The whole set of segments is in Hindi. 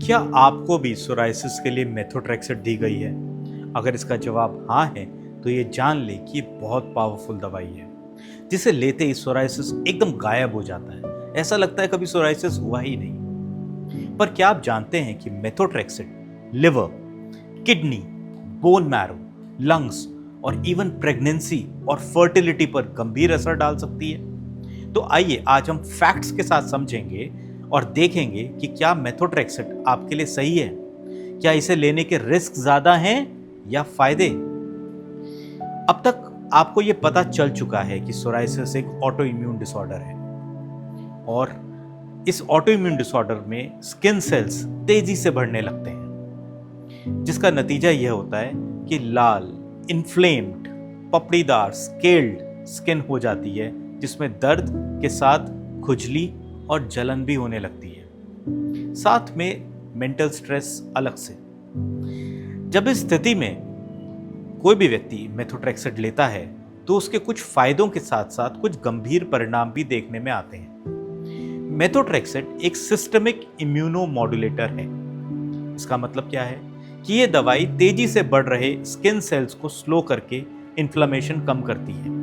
क्या आपको भी सोराइसिस के लिए मेथोट्रेक्सेट दी गई है? अगर इसका जवाब हाँ है, तो ये जान ले कि ये बहुत पावरफुल दवाई है, जिसे लेते ही सोराइसिस एकदम गायब हो जाता है। ऐसा लगता है कभी सोराइसिस हुआ ही नहीं। पर क्या आप जानते हैं कि methotrexate liver, kidney, bone marrow, lungs और इवन प्रेगनेंसी और फर्टिलिटी पर गंभीर असर डाल सकती है? तो आइए आज हम फैक्ट्स के साथ समझेंगे और देखेंगे कि क्या मेथोट्रेक्सेट आपके लिए सही है, क्या इसे लेने के रिस्क ज्यादा हैं या फायदे। अब तक आपको यह पता चल चुका है कि सोराइसिस एक ऑटो इम्यून डिसऑर्डर है और इस ऑटो इम्यून डिसऑर्डर में स्किन सेल्स तेजी से बढ़ने लगते हैं, जिसका नतीजा यह होता है कि लाल, इन्फ्लेम्ड, पपड़ीदार, स्केल्ड स्किन हो जाती है, जिसमें दर्द के साथ खुजली और जलन भी होने लगती है, साथ में मेंटल स्ट्रेस अलग से। जब इस स्थिति में कोई भी व्यक्ति मेथोट्रेक्सेट लेता है तो उसके कुछ फायदों के साथ साथ कुछ गंभीर परिणाम भी देखने में आते हैं। मेथोट्रेक्सेट एक सिस्टमिक इम्यूनोमॉड्यूलेटर है। इसका मतलब क्या है कि यह दवाई तेजी से बढ़ रहे स्किन सेल्स को स्लो करके इन्फ्लेमेशन कम करती है।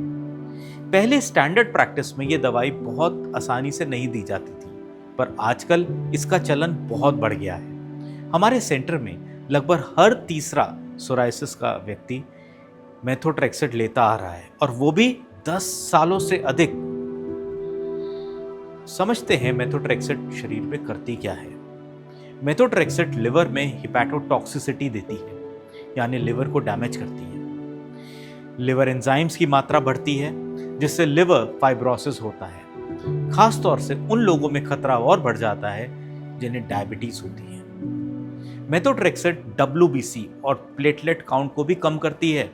पहले स्टैंडर्ड प्रैक्टिस में यह दवाई बहुत आसानी से नहीं दी जाती थी, पर आजकल इसका चलन बहुत बढ़ गया है। हमारे सेंटर में लगभग हर तीसरा सोराइसिस का व्यक्ति मेथोट्रेक्सेट लेता आ रहा है, और वो भी 10 सालों से अधिक। समझते हैं मेथोट्रेक्सेट शरीर में करती क्या है। मेथोट्रेक्सेट लिवर में हिपैटोटॉक्सिसिटी देती है, यानी लिवर को डैमेज करती है। लिवर एंजाइम्स की मात्रा बढ़ती है, जिससे लिवर फाइब्रोसिस होता है। खास तौर से उन लोगों में खतरा और बढ़ जाता है जिन्हें डायबिटीज होती है। मेथोट्रेक्सेट WBC और प्लेटलेट काउंट को भी कम करती है।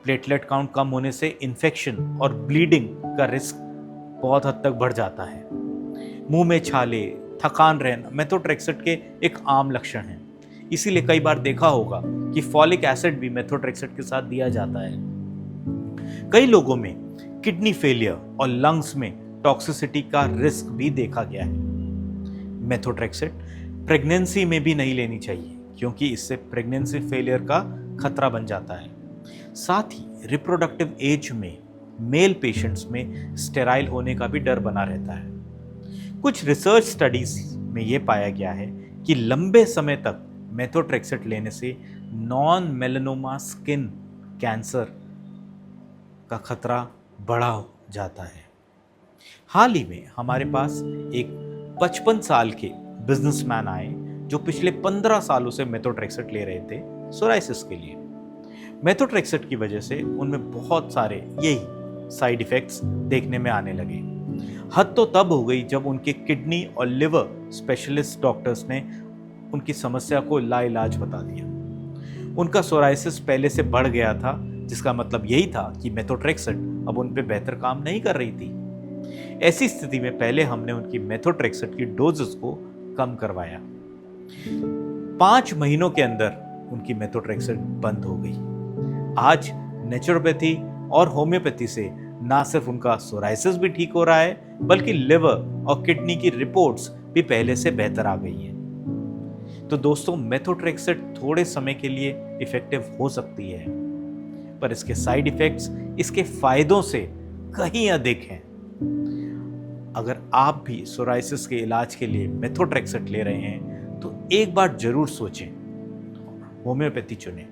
प्लेटलेट काउंट कम होने से इन्फेक्शन और ब्लीडिंग का रिस्क बहुत हद तक बढ़ जाता है। मुंह में छाले, थकान रहना मेथोट्रेक्सेट के एक आम लक्षण हैं। इसीलिए कई बार देखा होगा कि फॉलिक एसिड भी मेथोट्रेक्सेट के साथ दिया जाता है। कई लोगों में किडनी फेलियर और लंग्स में टॉक्सिसिटी का रिस्क भी देखा गया है। मेथोट्रेक्सेट प्रेगनेंसी में भी नहीं लेनी चाहिए, क्योंकि इससे प्रेगनेंसी फेलियर का खतरा बन जाता है। साथ ही रिप्रोडक्टिव एज में मेल पेशेंट्स में स्टेराइल होने का भी डर बना रहता है। कुछ रिसर्च स्टडीज में यह पाया गया है कि लंबे समय तक मेथोट्रेक्सेट लेने से नॉन मेलानोमा स्किन कैंसर का खतरा बढ़ा जाता है। हाल ही में हमारे पास एक 55 साल के बिजनेसमैन आए जो पिछले 15 सालों से मेथोट्रेक्सेट ले रहे थे सोराइसिस के लिए। मेथोट्रेक्सेट की वजह से उनमें बहुत सारे यही साइड इफेक्ट्स देखने में आने लगे। हद तो तब हो गई जब उनके किडनी और लिवर स्पेशलिस्ट डॉक्टर्स ने उनकी समस्या को लाइलाज बता दिया। उनका सोराइसिस पहले से बढ़ गया था, जिसका मतलब यही था कि मेथोट्रेक्सेट अब उन पे बेहतर काम नहीं कर रही थी। ऐसी स्थिति में पहले हमने उनकी मेथोट्रेक्सेट की डोजेस को कम करवाया। 5 महीनों के अंदर उनकी मेथोट्रेक्सेट बंद हो गई। आज नेचुरोपैथी और होम्योपैथी से ना सिर्फ उनका सोराइसिस भी ठीक हो रहा है, बल्कि लिवर और किडनी की रिपोर्ट्स भी पहले से बेहतर आ गई है। तो दोस्तों, मेथोट्रेक्सेट थोड़े समय के लिए इफेक्टिव हो सकती है, पर इसके साइड इफेक्ट्स इसके फायदों से कहीं अधिक हैं। अगर आप भी सोराइसिस के इलाज के लिए मेथोट्रेक्सेट ले रहे हैं, तो एक बार जरूर सोचें, होम्योपैथी चुनें।